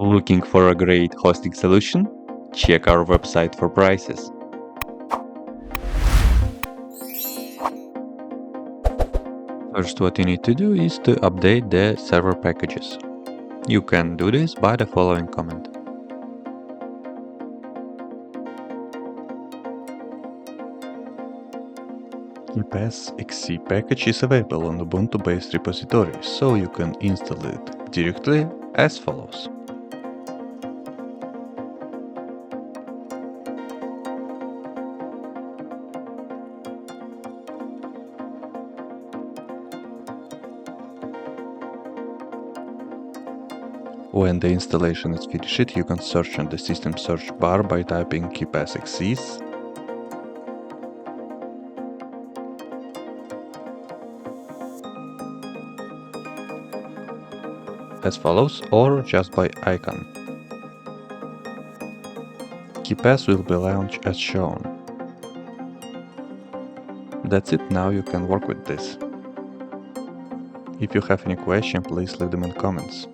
Looking for a great hosting solution? Check our website for prices. First, what you need to do is to update the server packages. You can do this by the following command. KeePassXC package is available on Ubuntu-based repositories, so you can install it directly as follows. When the installation is finished, you can search on the system search bar by typing KeePassXC as follows, or just by icon. KeePass will be launched as shown. That's it, now you can work with this. If you have any question, please leave them in comments.